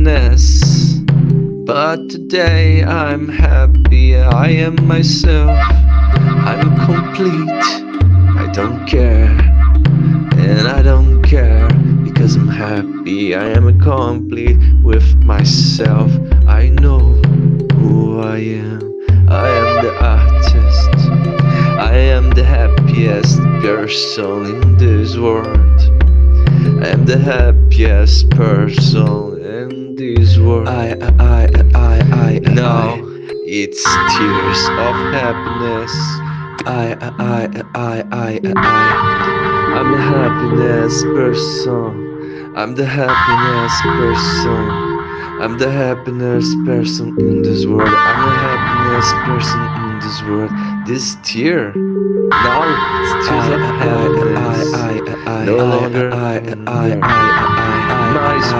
happiness. But today I'm happy, I am myself. I'm complete, I don't care. And I don't care, because I'm happy, I am complete with myself. I know who I am the artist. I am the happiest person in this world. I am the happiest person in this world. Now it's tears of happiness. I'm the happiness person. I'm the happiness person. I'm the happiness person in this world. I'm the happiness person in this world. This tear, now it's tears of happiness. No longer nice.